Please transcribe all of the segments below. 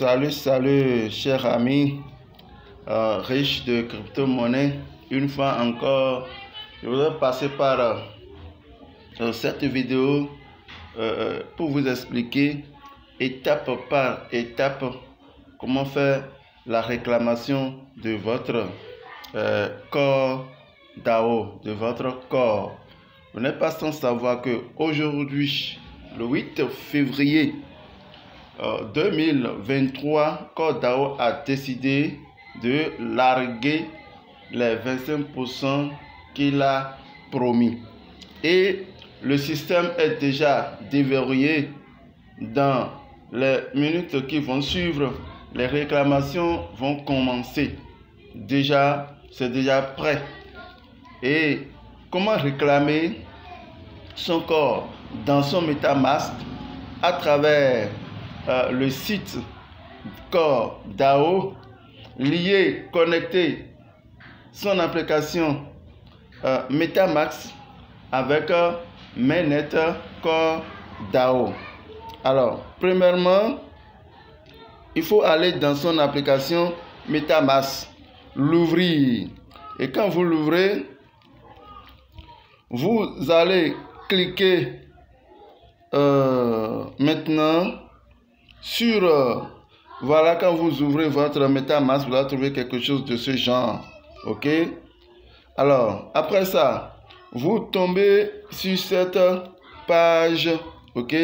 Salut, chers amis riches de crypto-monnaie. Une fois encore, je voudrais passer par cette vidéo pour vous expliquer étape par étape comment faire la réclamation de votre corps DAO, de votre corps. Vous n'êtes pas sans savoir que aujourd'hui, le 8 février 2023, Corps DAO a décidé de larguer les 25% qu'il a promis. Et le système est déjà déverrouillé. Dans les minutes qui vont suivre, les réclamations vont commencer. C'est déjà prêt. Et comment réclamer son corps dans son MetaMask à travers le site Corps DAO, lié, connecté son application MetaMask avec Mainnet Corps DAO. Alors, premièrement, il faut aller dans son application MetaMask, l'ouvrir. Et quand vous l'ouvrez, vous allez cliquer maintenant sur voilà, quand vous ouvrez votre MetaMask, vous allez trouver quelque chose de ce genre. Ok? Alors, après ça, vous tombez sur cette page. Ok?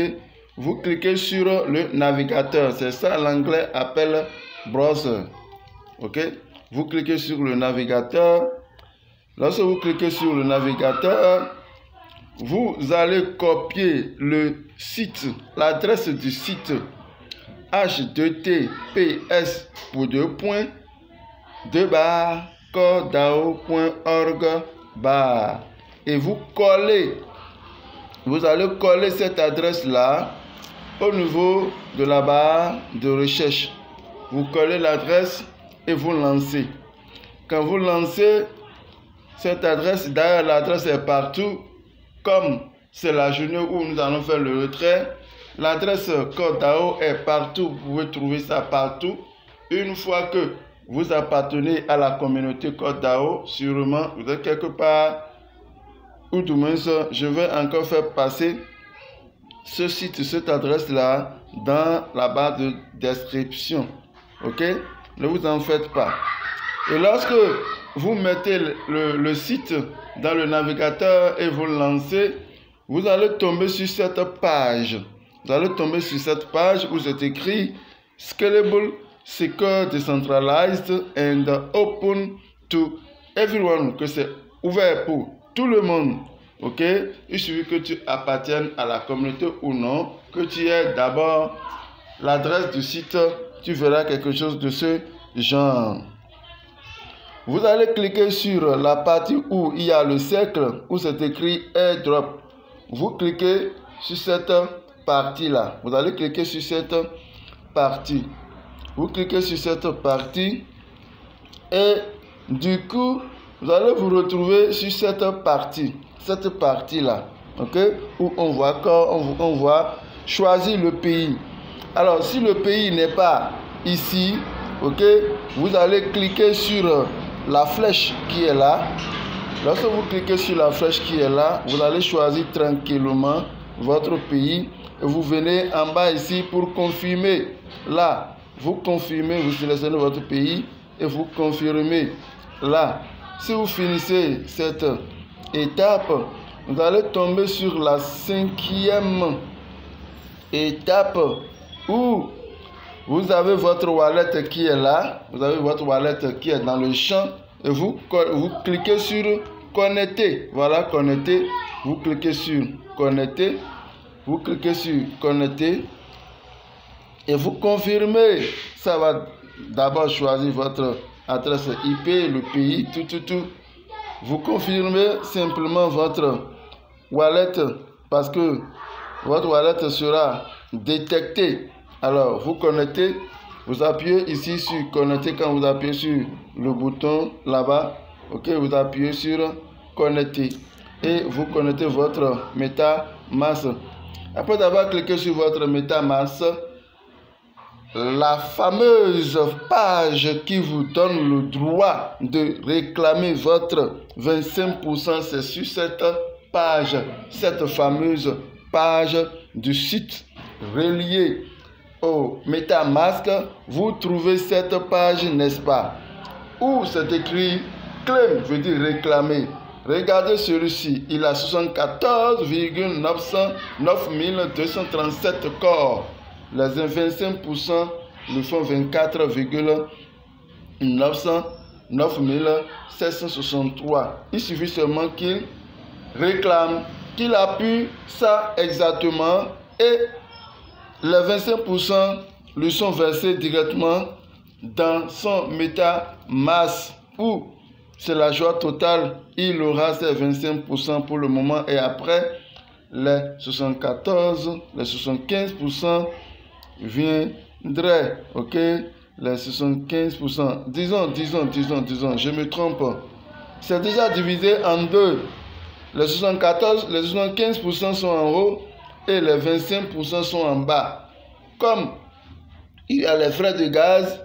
Vous cliquez sur le navigateur. C'est ça l'anglais appelle browser. Ok? Vous cliquez sur le navigateur. Lorsque vous cliquez sur le navigateur, vous allez copier le site, l'adresse du site https corpdao.org et vous allez coller cette adresse là au niveau de la barre de recherche. Vous collez l'adresse et vous lancez. Quand vous lancez cette adresse, d'ailleurs l'adresse est partout, comme c'est la journée où nous allons faire le retrait. L'adresse Corps DAO est partout, vous pouvez trouver ça partout. Une fois que vous appartenez à la communauté Corps DAO, sûrement vous êtes quelque part, ou du moins je vais encore faire passer ce site, cette adresse là dans la barre de description. Ok? Ne vous en faites pas. Et lorsque vous mettez le site dans le navigateur et vous lancez, vous allez tomber sur cette page. Vous allez tomber sur cette page où c'est écrit Scalable, Secure, Decentralized and Open to Everyone, que c'est ouvert pour tout le monde. Ok? Il suffit que tu appartiennes à la communauté ou non, que tu aies d'abord l'adresse du site, tu verras quelque chose de ce genre. Vous allez cliquer sur la partie où il y a le cercle, où c'est écrit Airdrop. Vous cliquez sur cette partie-là. Vous allez cliquer sur cette partie. Vous cliquez sur cette partie et du coup, vous allez vous retrouver sur cette partie-là. Ok? Où on voit choisir le pays. Alors, si le pays n'est pas ici, ok, vous allez cliquer sur la flèche qui est là. Lorsque vous cliquez sur la flèche qui est là, vous allez choisir tranquillement votre pays et vous venez en bas ici pour confirmer. Là, vous confirmez, vous sélectionnez votre pays et vous confirmez. Là, si vous finissez cette étape, vous allez tomber sur la 5e étape où vous avez votre wallet qui est là. Vous avez votre wallet qui est dans le champ. Et vous cliquez sur connecter. Voilà, connecter. Vous cliquez sur connecter. Vous cliquez sur connecter. Et vous confirmez. Ça va d'abord choisir votre adresse IP, le pays, tout. Vous confirmez simplement votre wallet parce que votre wallet sera détecté. Alors, vous connectez, vous appuyez ici sur connecter. Quand vous appuyez sur le bouton là-bas, ok, vous appuyez sur connecter et vous connectez votre MetaMask. Après avoir cliqué sur votre MetaMask, la fameuse page qui vous donne le droit de réclamer votre 25%, c'est sur cette page, cette fameuse page du site relié au MetaMask. Vous trouvez cette page, n'est-ce pas, où c'est écrit claim, veut dire réclamer. Regardez celui-ci, il a 74,9237 corps. Les 25% le font 24,9763. Il suffit seulement qu'il réclame, qu'il appuie ça exactement et les 25% lui sont versés directement dans son MetaMask où c'est la joie totale. Il aura ses 25% pour le moment et après les 75% viendraient. Ok, les 75%, disons, je me trompe. C'est déjà divisé en deux. Les 75% sont en haut et les 25% sont en bas. Comme il y a les frais de gaz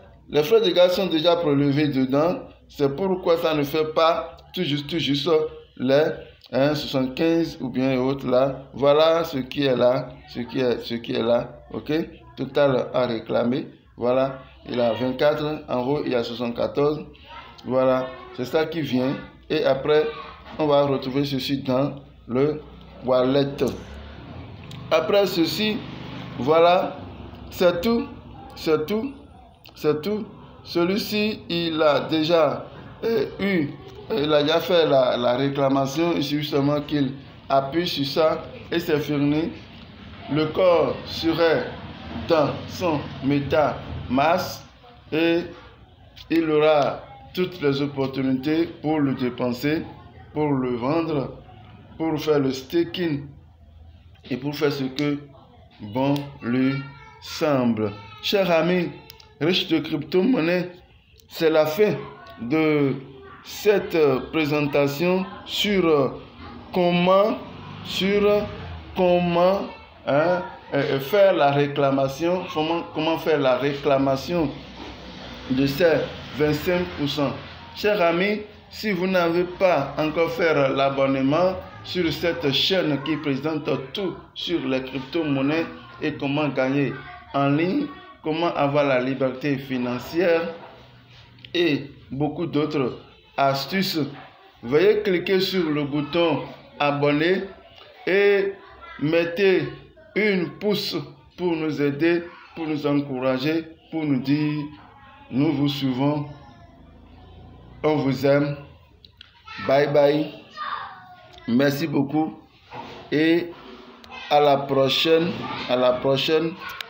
sont déjà prélevés dedans. C'est pourquoi ça ne fait pas tout juste les 75 ou bien autres là. Voilà ce qui est là, ce qui est là. Ok, total à réclamer. Voilà, il a 24 en haut, il y a 74. Voilà, c'est ça qui vient. Et après, on va retrouver ceci dans le wallet. Après ceci, voilà, c'est tout. Celui-ci, il a déjà il a déjà fait la réclamation. Il suffit seulement qu'il appuie sur ça et c'est fini. Le corps serait dans son MetaMask et il aura toutes les opportunités pour le dépenser, pour le vendre, pour faire le staking et pour faire ce que bon lui semble. Chers amis riches de crypto-monnaie, c'est la fin de cette présentation sur comment faire la réclamation, comment faire la réclamation de ces 25%. Chers amis, si vous n'avez pas encore fait l'abonnement sur cette chaîne qui présente tout sur les crypto-monnaies et comment gagner en ligne, comment avoir la liberté financière et beaucoup d'autres astuces, veuillez cliquer sur le bouton abonner et mettez une pouce pour nous aider, pour nous encourager, pour nous dire nous vous suivons, on vous aime. Bye bye, merci beaucoup et à la prochaine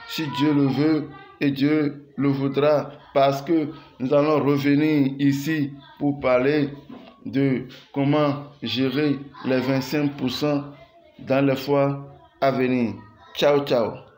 si Dieu le veut et Dieu le voudra, parce que nous allons revenir ici pour parler de comment gérer les 25% dans les fois à venir. Ciao, ciao.